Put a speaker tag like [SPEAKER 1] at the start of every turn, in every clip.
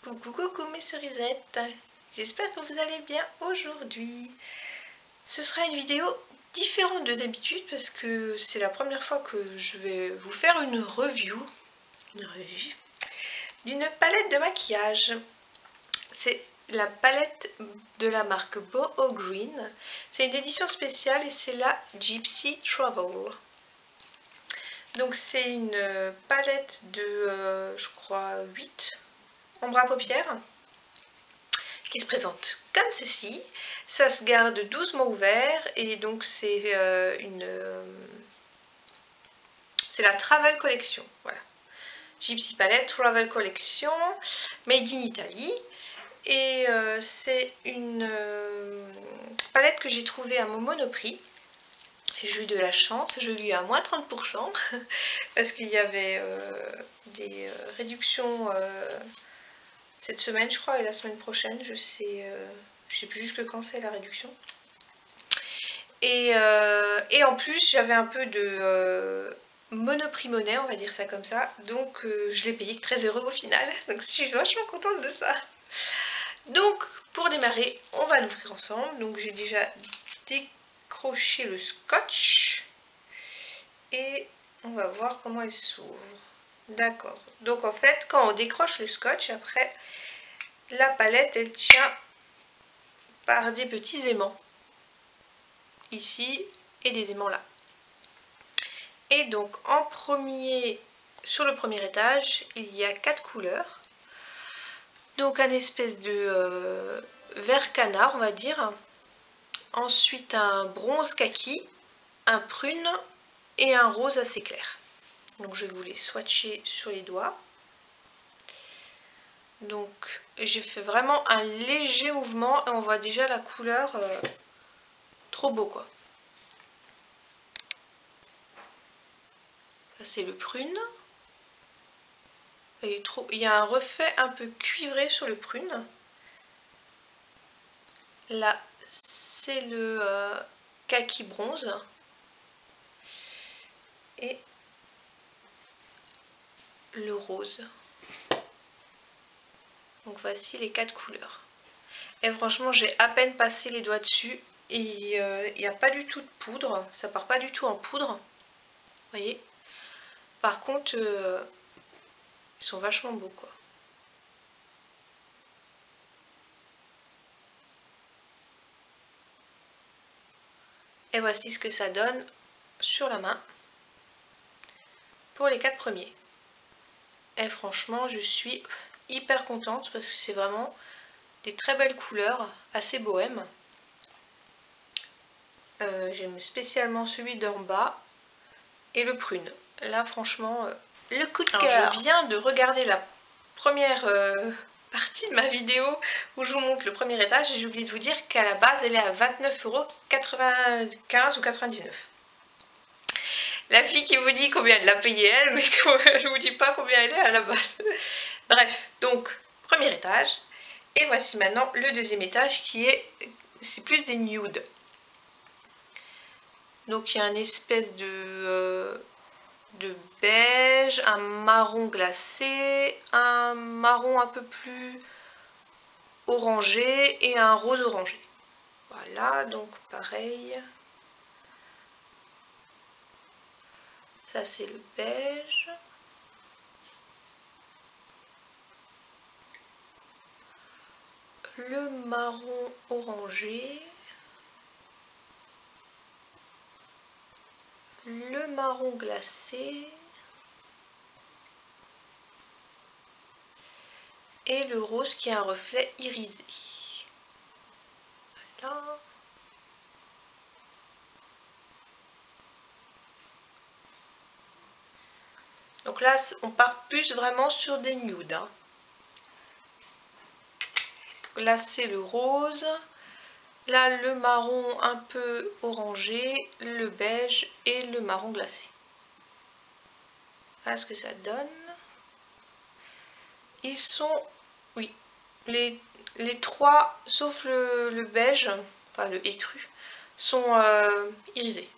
[SPEAKER 1] Coucou mes cerisettes, j'espère que vous allez bien aujourd'hui. Ce sera une vidéo différente de d'habitude parce que c'est la première fois que je vais vous faire une review d'une palette de maquillage. C'est la palette de la marque Boho Green. C'est une édition spéciale et c'est la Gypsy Travel. Donc c'est une palette de, je crois, 8 ombres à paupières qui se présente comme ceci. Ça se garde 12 mois ouverts et donc c'est la Travel Collection. Voilà. Gypsy Palette Travel Collection made in Italy. Et c'est une palette que j'ai trouvée à mon Monoprix. J'ai eu de la chance, je l'ai eu à moins 30% parce qu'il y avait des réductions cette semaine je crois et la semaine prochaine, je sais plus jusque quand c'est la réduction. Et en plus j'avais un peu de Monoprix monnaie, on va dire ça comme ça, donc je l'ai payé que 13 € au final, donc je suis vachement contente de ça. Donc pour démarrer on va l'ouvrir ensemble. Donc j'ai déjà décroché le scotch et on va voir comment elle s'ouvre. D'accord, donc en fait quand on décroche le scotch, après la palette elle tient par des petits aimants ici et des aimants là. Et donc en premier, sur le premier étage il y a 4 couleurs. Donc un espèce de vert canard on va dire, ensuite un bronze kaki, un prune et un rose assez clair. Donc je vais vous les swatcher sur les doigts. Donc j'ai fait vraiment un léger mouvement et on voit déjà la couleur, trop beau quoi. Ça c'est le prune. Il y a un reflet un peu cuivré sur le prune. Là c'est le kaki bronze. Et le rose. Donc voici les 4 couleurs. Et franchement j'ai à peine passé les doigts dessus. Et il n'y a pas du tout de poudre. Ça part pas du tout en poudre. Vous voyez. Par contre ils sont vachement beaux quoi. Et voici ce que ça donne sur la main pour les 4 premiers. Et franchement je suis hyper contente parce que c'est vraiment des très belles couleurs, assez bohèmes. J'aime spécialement celui d'en bas et le prune. Là franchement le coup de cœur. Je viens de regarder la première partie de ma vidéo où je vous montre le premier étage et j'ai oublié de vous dire qu'à la base elle est à 29,95 € ou 99. La fille qui vous dit combien elle l'a payé elle, mais elle ne vous dit pas combien elle est à la base. Bref, donc premier étage. Et voici maintenant le deuxième étage qui est, c'est plus des nudes. Donc il y a une espèce de beige, un marron glacé, un marron un peu plus orangé et un rose orangé. Voilà, donc pareil. Ça c'est le beige. Le marron orangé. Le marron glacé. Et le rose qui a un reflet irisé. Voilà. Donc là, on part plus vraiment sur des nudes. Hein. Là, c'est le rose. Là, le marron un peu orangé, le beige et le marron glacé. Voilà ce que ça donne. Ils sont, oui, les trois, sauf le beige, enfin le écru, sont irisés,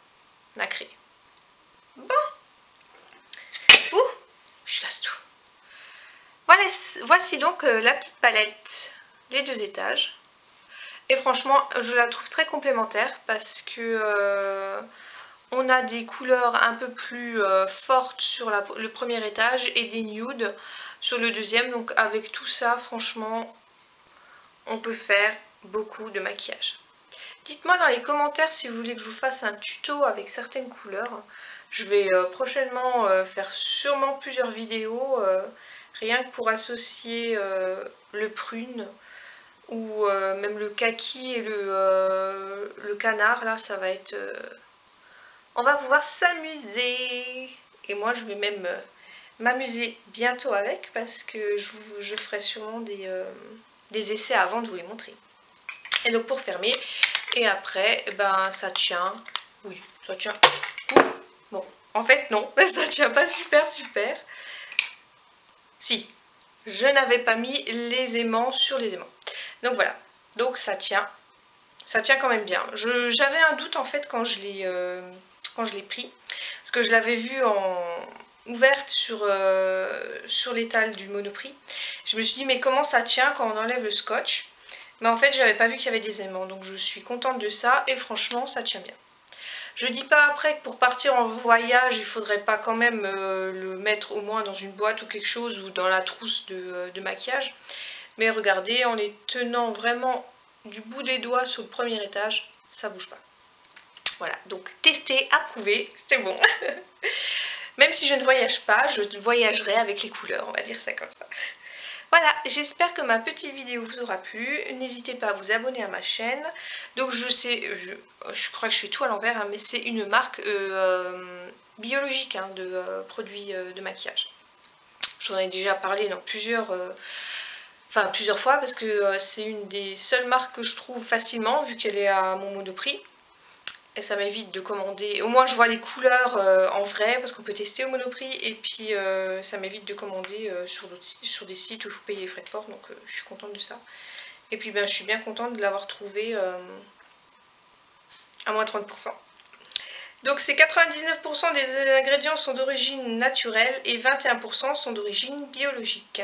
[SPEAKER 1] nacrés. Bon. Ouh, je casse tout. Voilà. Voici donc la petite palette, les 2 étages. Et franchement, je la trouve très complémentaire parce que on a des couleurs un peu plus fortes sur le premier étage et des nudes sur le deuxième. Donc avec tout ça, franchement, on peut faire beaucoup de maquillage. Dites-moi dans les commentaires si vous voulez que je vous fasse un tuto avec certaines couleurs. Je vais prochainement faire sûrement plusieurs vidéos, rien que pour associer le prune ou même le kaki et le canard. Là, ça va être... on va pouvoir s'amuser. Et moi, je vais même m'amuser bientôt avec parce que je ferai sûrement des essais avant de vous les montrer. Et donc pour fermer, et après, ben ça tient, oui, ça tient, bon, en fait non, ça tient pas super. Si, je n'avais pas mis les aimants sur les aimants. Donc voilà, donc ça tient quand même bien. J'avais un doute en fait quand je l'ai pris, parce que je l'avais vu ouverte sur l'étal du Monoprix. Je me suis dit mais comment ça tient quand on enlève le scotch? Mais en fait j'avais pas vu qu'il y avait des aimants, donc je suis contente de ça et franchement ça tient bien. Je dis pas après que pour partir en voyage il faudrait pas quand même le mettre au moins dans une boîte ou quelque chose ou dans la trousse de maquillage. Mais regardez, en les tenant vraiment du bout des doigts sur le premier étage, ça bouge pas. Voilà, donc testé, approuvé, c'est bon. Même si je ne voyage pas, je voyagerai avec les couleurs, on va dire ça comme ça. Voilà, j'espère que ma petite vidéo vous aura plu. N'hésitez pas à vous abonner à ma chaîne. Donc je sais, je crois que je fais tout à l'envers, hein, mais c'est une marque biologique hein, de produits de maquillage. J'en ai déjà parlé dans plusieurs fois parce que c'est une des seules marques que je trouve facilement vu qu'elle est à mon Monoprix. Et ça m'évite de commander, au moins je vois les couleurs en vrai parce qu'on peut tester au Monoprix et puis ça m'évite de commander sur des sites où il faut payer les frais de port, donc je suis contente de ça. Et puis ben, je suis bien contente de l'avoir trouvé à moins 30%. Donc c'est 99% des ingrédients sont d'origine naturelle et 21% sont d'origine biologique.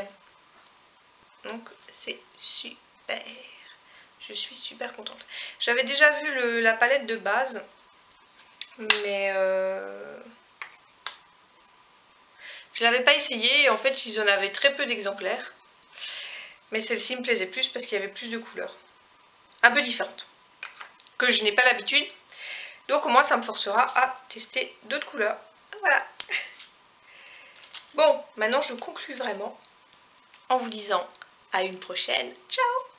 [SPEAKER 1] Donc c'est super. Je suis super contente. J'avais déjà vu la palette de base, mais je l'avais pas essayé. En fait, ils en avaient très peu d'exemplaires. Mais celle-ci me plaisait plus parce qu'il y avait plus de couleurs. Un peu différentes. Que je n'ai pas l'habitude. Donc au moins, ça me forcera à tester d'autres couleurs. Voilà. Bon, maintenant je conclue vraiment en vous disant à une prochaine. Ciao!